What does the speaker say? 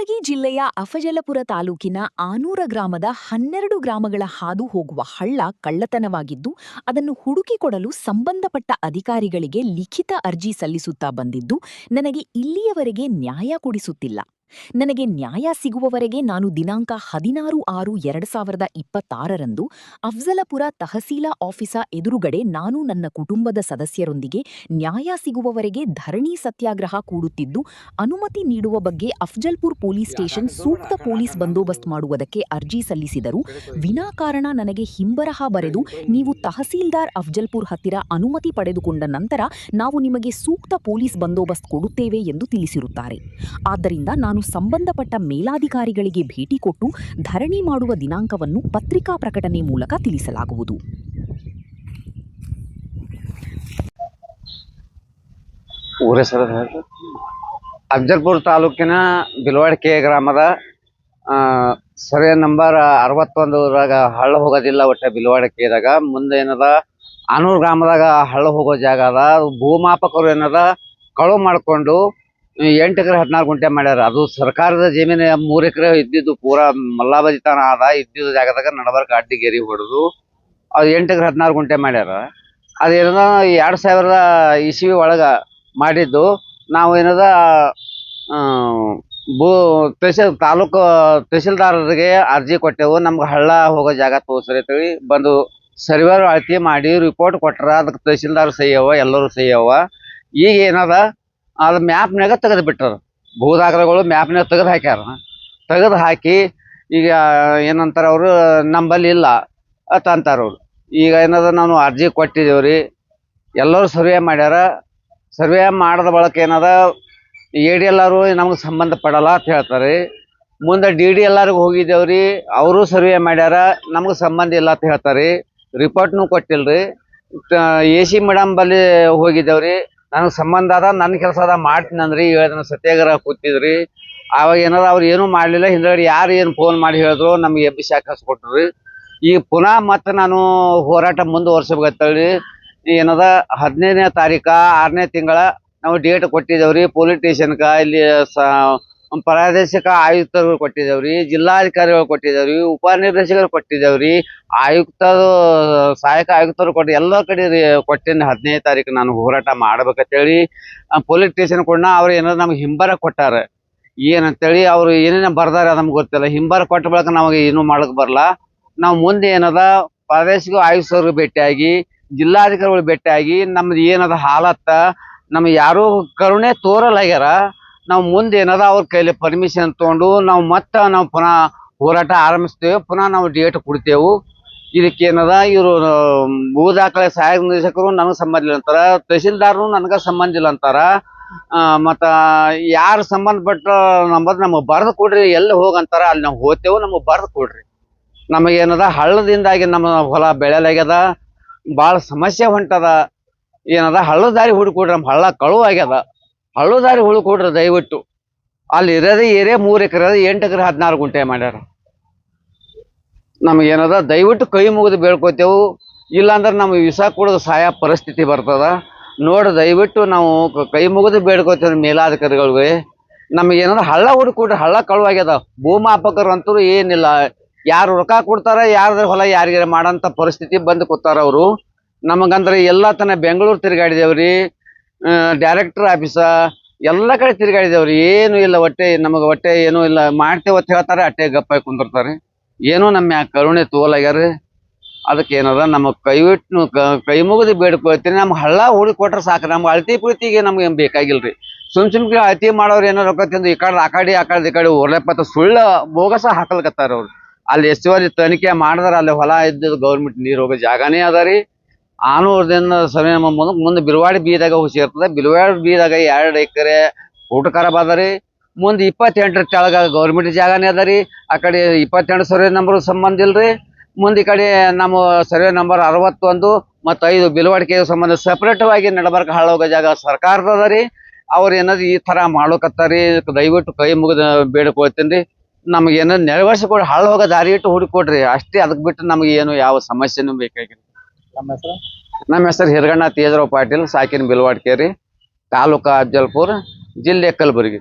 ಕಲಬುರಗಿ ಜಿಲ್ಲೆಯ ಅಫಜಲಪುರ ತಾಲೂಕಿನ ಆನೂರ ಗ್ರಾಮದ 12 ಗ್ರಾಮಗಳ ಹಾದು ಹೋಗುವ ಹಳ್ಳ ಕಳ್ಳತನವಾಗಿದ್ದು, ಅದನ್ನು ಹುಡುಕಿಕೊಡಲು ಸಂಬಂಧಪಟ್ಟ ಅಧಿಕಾರಿಗಳಿಗೆ ಲಿಖಿತ ಅರ್ಜಿ ಸಲ್ಲಿಸುತ್ತಾ ಬಂದಿದ್ದು, ನನಗೆ ಇಲ್ಲಿಯವರೆಗೆ ನ್ಯಾಯ ಕೊಡಿಸುತ್ತಿಲ್ಲ. ನನಗೆ ನ್ಯಾಯ ಸಿಗುವವರೆಗೆ ನಾನು ದಿನಾಂಕ 16/6/2026ರಂದು ಅಫಜಲಪುರ ತಹಸೀಲಾ ಆಫೀಸ ಎದುರುಗಡೆ ನಾನು ನನ್ನ ಕುಟುಂಬದ ಸದಸ್ಯರೊಂದಿಗೆ ನ್ಯಾಯ ಸಿಗುವವರೆಗೆ ಧರಣಿ ಸತ್ಯಾಗ್ರಹ ಕೂಡುತ್ತಿದ್ದು, ಅನುಮತಿ ನೀಡುವ ಬಗ್ಗೆ ಅಫಜಲ್ಪುರ್ ಪೊಲೀಸ್ ಸ್ಟೇಷನ್ ಸೂಕ್ತ ಪೊಲೀಸ್ ಬಂದೋಬಸ್ತ್ ಮಾಡುವುದಕ್ಕೆ ಅರ್ಜಿ ಸಲ್ಲಿಸಿದರು. ವಿನಾಕಾರಣ ನನಗೆ ಹಿಂಬರಹ ಬರೆದು ನೀವು ತಹಸೀಲ್ದಾರ್ ಅಫಜಲ್ಪುರ್ ಹತ್ತಿರ ಅನುಮತಿ ಪಡೆದುಕೊಂಡ ನಂತರ ನಾವು ನಿಮಗೆ ಸೂಕ್ತ ಪೊಲೀಸ್ ಬಂದೋಬಸ್ತ್ ಕೊಡುತ್ತೇವೆ ಎಂದು ತಿಳಿಸಿರುತ್ತಾರೆ. ಆದ್ದರಿಂದ ನಾನು ಸಂಬಂಧಪಟ್ಟ ಮೇಲಾಧಿಕಾರಿಗಳಿಗೆ ಭೇಟಿ ಕೊಟ್ಟು ಧರಣಿ ಮಾಡುವ ದಿನಾಂಕವನ್ನು ಪತ್ರಿಕಾ ಪ್ರಕಟಣೆ ಮೂಲಕ ತಿಳಿಸಲಾಗುವುದು. ಅಫಜಲ್ಪುರ ತಾಲೂಕಿನ ಬಿಲ್ವಾಡ್ಕೆ ಗ್ರಾಮದ ಸರ್ವೆ ನಂಬರ್ 61ರಾಗ ಹಳ್ಳ ಹೋಗೋದಿಲ್ಲ. ಒಟ್ಟೆ ಬಿಲ್ವಾಡ್ಕೆದಾಗ ಮುಂದೆ ಏನದ ಆನೂರು ಗ್ರಾಮದಾಗ ಹಳ್ಳ ಹೋಗೋ ಜಾಗ ಅದ. ಭೂಮಾಪಕರು ಏನದ ಕಳು ಮಾಡ್ಕೊಂಡು 8 ಎಕರೆ 14 ಗುಂಟೆ ಮಾಡ್ಯಾರ. ಅದು ಸರ್ಕಾರದ ಜಮೀನು 3 ಎಕರೆ ಇದ್ದಿದ್ದು ಪೂರಾ ಮಲ್ಲಾಬದಿತಾನ ಆದ. ಇದ್ದಿದ್ದು ಜಾಗದಾಗ ನಡಬರ್ಕ ಅಡ್ಡಿಗೇರಿ ಹೊಡೆದು ಅದು 8 ಎಕರೆ 14 ಗುಂಟೆ ಮಾಡ್ಯಾರ. ಅದೇನದ 2000 ಇಸ್ವಿ ಒಳಗ ಮಾಡಿದ್ದು. ನಾವು ಏನದ ತಾಲೂಕು ತಹಸೀಲ್ದಾರರಿಗೆ ಅರ್ಜಿ ಕೊಟ್ಟೆವು. ನಮ್ಗೆ ಹಳ್ಳ ಹೋಗೋ ಜಾಗ ತೋರಿಸ್ರಿ ಅಂತೇಳಿ ಬಂದು ಸರ್ವೇರ್ ಅಳತಿ ಮಾಡಿ ರಿಪೋರ್ಟ್ ಕೊಟ್ರ. ಅದಕ್ಕೆ ತಹಸೀಲ್ದಾರ್ ಸಹಿ ಅವ, ಎಲ್ಲರೂ ಸಹಿ ಅವ. ಈಗ ಏನದ ಅದು ಮ್ಯಾಪ್ನಾಗ ತೆಗೆದು ಬಿಟ್ಟರು. ಭೂದಾಖಲೆಗಳು ಮ್ಯಾಪ್ನಾಗ ತೆಗೆದು ಹಾಕ್ಯಾರ. ತೆಗೆದು ಹಾಕಿ ಈಗ ಏನಂತಾರ ಅವರು ನಂಬಲ್ಲಿ ಇಲ್ಲ ಅಂತ ಅಂತಾರ ಅವರು. ಈಗ ಏನದ ನಾವು ಅರ್ಜಿ ಕೊಟ್ಟಿದ್ದೇವ್ರಿ, ಎಲ್ಲರೂ ಸರ್ವೆ ಮಾಡ್ಯಾರ. ಸರ್ವೆ ಮಾಡಿದ ಬಳಕ ಏನದ ADLರು ನಮ್ಗೆ ಸಂಬಂಧ ಪಡಲ್ಲ ಅಂತ ಹೇಳ್ತಾರೆ. ಮುಂದೆ DDLರ್ಗೆ ಹೋಗಿದ್ದೇವ್ರಿ, ಅವರು ಸರ್ವೆ ಮಾಡ್ಯಾರ, ನಮ್ಗೆ ಸಂಬಂಧ ಇಲ್ಲ ಅಂತ ಹೇಳ್ತಾರೆ. ರಿಪೋರ್ಟ್ನು ಕೊಟ್ಟಿಲ್ರಿ. AC ಮೇಡಮ್ ಬಲ್ಲಿ ಹೋಗಿದ್ದೇವ್ರಿ, ನನಗೆ ಸಂಬಂಧ ಅದ, ನನ್ನ ಕೆಲಸ ಅದ, ಮಾಡ್ತೀನಿ ಅಂದ್ರಿ. 7 ದಿನ ಸತ್ಯಾಗ್ರಹ ಕೂತಿದ್ರಿ. ಆವಾಗ ಏನದ ಅವ್ರು ಏನೂ ಮಾಡಲಿಲ್ಲ. ಹಿಂದಗಡೆ ಯಾರು ಏನು ಫೋನ್ ಮಾಡಿ ಹೇಳಿದ್ರು ನಮ್ಗೆ ಎಬ್ಬಿಸಿ ಹಾಕಿಸ್ಕೊಟ್ರಿ. ಈಗ ಪುನಃ ಮತ್ತೆ ನಾನು ಹೋರಾಟ ಮುಂದುವರ್ಸಬೇಕಂತೇಳಿ ಏನದ 15ನೇ ತಾರೀಕು 6ನೇ ತಿಂಗಳ ನಾವು ಡೇಟ್ ಕೊಟ್ಟಿದ್ದೇವ್ರಿ. ಪೊಲೀಸ್ ಸ್ಟೇಷನ್ಗೆ ಇಲ್ಲಿ ಪ್ರಾದೇಶಿಕ ಆಯುಕ್ತರು ಕೊಟ್ಟಿದ್ದೇವ್ರಿ, ಜಿಲ್ಲಾಧಿಕಾರಿಗಳು ಕೊಟ್ಟಿದ್ದೇವ್ರಿ, ಉಪನಿರ್ದೇಶಕರು ಕೊಟ್ಟಿದ್ದೇವ್ರಿ, ಸಹಾಯಕ ಆಯುಕ್ತರು ಕೊಟ್ಟು ಎಲ್ಲ ಕಡೆ ಕೊಟ್ಟಿನ 15ನೇ ತಾರೀಕು ನಾನು ಹೋರಾಟ ಮಾಡ್ಬೇಕಂತೇಳಿ ಪೊಲೀಸ್ ಸ್ಟೇಷನ್ ಕೊಡ. ಅವ್ರು ಏನಾದ್ರು ನಮ್ಗೆ ಹಿಂಬರ ಕೊಟ್ಟಾರ. ಏನಂತೇಳಿ ಅವ್ರು ಏನೇನ ಬರ್ದಾರ ನಮ್ಗೆ ಗೊತ್ತಿಲ್ಲ. ಹಿಂಬರ ಕೊಟ್ಟ ಬಳಕ ನಮಗೆ ಏನೂ ಮಾಡಕ್ ಬರಲ್ಲ. ನಾವು ಮುಂದೆ ಏನದ ಪ್ರಾದೇಶಿಕ ಆಯುಕ್ತರು ಭೇಟಿಯಾಗಿ, ಜಿಲ್ಲಾಧಿಕಾರಿಗಳು ಭೇಟಿಯಾಗಿ ನಮ್ದು ಏನದ ಹಾಲತ್ತ ನಮ್ಗೆ ಯಾರೂ ಕರುಣೆ ತೋರಲಾಗ್ಯಾರ. ನಾವು ಮುಂದೆ ಏನದ ಅವ್ರ ಕೈಲಿ ಪರ್ಮಿಷನ್ ತೊಗೊಂಡು ನಾವು ಪುನಃ ಹೋರಾಟ ಆರಂಭಿಸ್ತೇವೆ. ಪುನಃ ನಾವು ಡೇಟ್ ಕೊಡ್ತೇವೆ. ಇದಕ್ಕೇನದ ಇವರು ಭೂ ದಾಖಲೆ ಸಹಾಯಕ ನಿರ್ದೇಶಕರು ನನಗೆ ಸಂಬಂಧ ಇಲ್ಲ ಅಂತಾರ, ತಹಸೀಲ್ದಾರ್ನು ನನಗೆ ಸಂಬಂಧ ಇಲ್ಲ ಅಂತಾರ. ಮತ್ತು ಯಾರು ಸಂಬಂಧಪಟ್ಟ ನಮಗೆ ಬರೆದು ಕೊಡ್ರಿ, ಎಲ್ಲಿ ಹೋಗಂತಾರ ಅಲ್ಲಿ ನಾವು ಹೋಗ್ತೇವೆ, ನಮಗೆ ಬರೆದು ಕೊಡ್ರಿ. ನಮಗೇನದ ಹಳ್ಳದಿಂದಾಗಿ ನಮ್ಮ ಹೊಲ ಬೆಳೆಲಾಗ್ಯದ, ಭಾಳ ಸಮಸ್ಯೆ ಹೊಂಟದ. ಏನದ ಹಳ್ಳ ದಾರಿ ಹುಡುಕೊಡ್ರಿ, ನಮ್ಮ ಹಳ್ಳ ಕಳು ಆಗ್ಯದ. ಹಳ್ಳ ದಾರಿ ಹುಡುಕೊಡ್ರಿ ದಯವಿಟ್ಟು. ಅಲ್ಲಿ ಇರೋದೇ 3 ಎಕರೆ 8 ಎಕರೆ 16 ಗುಂಟೆ ಮಾಡ್ಯಾರ. ನಮಗೇನದ ದಯವಿಟ್ಟು ಕೈ ಮುಗಿದು ಬೇಡ್ಕೋತೇವು. ಇಲ್ಲಾಂದ್ರೆ ನಮ್ಗೆ ವಿಷ ಕೊಡೋದು ಸಾಯ ಪರಿಸ್ಥಿತಿ ಬರ್ತದ. ನೋಡಿ ದಯವಿಟ್ಟು ನಾವು ಕೈ ಮುಗಿದು ಬೇಡ್ಕೋತೇವೆ ಮೇಲಾಧಿಕಾರಿಗಳಿಗೆ. ನಮಗೇನಂದ್ರೆ ಹಳ್ಳ ಹುಡುಕೊಡ್ರಿ, ಹಳ್ಳ ಕಳು ಆಗ್ಯದ. ಭೂಮಾಪಕರು ಅಂತೂ ಏನಿಲ್ಲ, ಯಾರು ರೊಕ್ಕ ಕೊಡ್ತಾರ, ಯಾರ್ದ್ರ ಹೊಲ ಯಾರಿಗಾರ ಮಾಡೋಂಥ ಪರಿಸ್ಥಿತಿ ಬಂದು ಕೂತಾರ ಅವರು. ನಮಗಂದ್ರೆ ಎಲ್ಲ ತನ ಬೆಂಗಳೂರು ತಿರುಗಾಡಿದೇವ್ರಿ, ಡೈರೆಕ್ಟರ್ ಆಫೀಸ ಎಲ್ಲ ಕಡೆ ತಿರುಗಾಡಿದೇವ್ರಿ. ಏನು ಇಲ್ಲ, ನಮಗೆ ಏನೂ ಇಲ್ಲ. ಮಾಡ್ತೇವೆ ಅಂತ ಹೇಳ್ತಾರೆ, ಅಟ್ಟೆ ಗಪ್ಪಾಗಿ ಕುಂದಿರ್ತಾರೆ. ಏನೂ ನಮ್ಮ ಕರುಣೆ ತೋಲಾಗ್ಯಾರ. ಅದಕ್ಕೆ ಏನದ ನಮ್ಮ ಕೈ ಮುಗಿದು ಬೇಡ್ಕೊಳ್ತೀನಿ. ನಮ್ಗೆ ಹಳ್ಳ ಹುಡುಕೊಟ್ರೆ ಸಾಕು. ನಮ್ಗೆ ಅಳತಿ ಪುಳಿತಿಗೆ ನಮ್ಗೆ ಏನು ಬೇಕಾಗಿಲ್ರಿ. ಸುಮ್ಕೆ ಅಳತಿ ಮಾಡೋರು ಏನೋ ರೊಕ್ಕ ತಿಂದು ಈ ಕಡೆ ಒರ್ಲೆಪತ್ತ ಸುಳ್ಳು ಬೋಗಸ ಹಾಕಲ್ಕತ್ತಾರ ಅವ್ರು. ಅಲ್ಲಿ ಹೆಚ್ಚುವರಿ ತನಿಖೆ ಮಾಡಿದ್ರೆ ಅಲ್ಲಿ ಹೊಲ ಇದ್ದಿದ್ದು ಗೌರ್ಮೆಂಟ್ ನೀರು ಹೋಗೋ ಜಾಗನೇ ಅದ ರೀ. ಆನೂರದಿಂದ ಸಮಯ ಮುಂದೆ ಬಿಲ್ವಾಡಿ ಬೀದಾಗ ಹುಸಿ ಇರ್ತದೆ. ಬಿಲ್ವಾಡಿ ಬೀದಾಗ 2 ಎಕರೆ ಊಟಕಾರ ಅದ ರೀ. ಮುಂದೆ 28 ಕೆಳಗ ಗೌರ್ಮೆಂಟ್ ಜಾಗನೇ ಅದ ರೀ. ಆ ಕಡೆ 22 ಸರ್ವೆ ನಂಬರ್ ಸಂಬಂಧ ಇಲ್ರಿ. ಮುಂದೆ ಈ ಕಡೆ ನಮ್ಮ ಸರ್ವೆ ನಂಬರ್ 61 ಮತ್ತು 5 ಬಿಲ್ವಾಡಿಕೆ ಸಂಬಂಧ ಸಪ್ರೇಟವಾಗಿ ನಡಬರ್ಕ ಹಳ್ಳ ಹೋಗೋ ಜಾಗ ಸರ್ಕಾರದ ಅದ ರೀ. ಅವ್ರು ಏನಾದ್ರು ಈ ಥರ ಮಾಡ್ಲಕತ್ತಾರಿ. ದಯವಿಟ್ಟು ಕೈ ಮುಗಿದು ಬೇಡ್ಕೊಳ್ತೀನಿ ರೀ. ನಮ್ಗೆ ಏನಾದ್ರು ನೆರವೇರಿಸಿಕೊಡ್ರಿ, ಹಳ್ಳ ಹೋಗೋ ದಾರಿ ಇಟ್ಟು ಹುಡುಕೊಡ್ರಿ ಅಷ್ಟೇ. ಅದಕ್ಕೆ ಬಿಟ್ಟು ನಮಗೆ ಏನು ಯಾವ ಸಮಸ್ಯೆನೂ ಬೇಕಾಗಿಲ್ಲ. ನಮ್ಮ ಹೆಸರು ಹಿರಗಣ್ಣ ತೇಜರಾವ್ ಪಾಟೀಲ್, ಸಾಕಿನ ಬಿಲ್ವಾಡ್ಕೆ ರೀ, ತಾಲೂಕಾ ಅಫಜಲ್ಪುರ, ಜಿಲ್ಲೆ ಕಲಬುರಗಿ.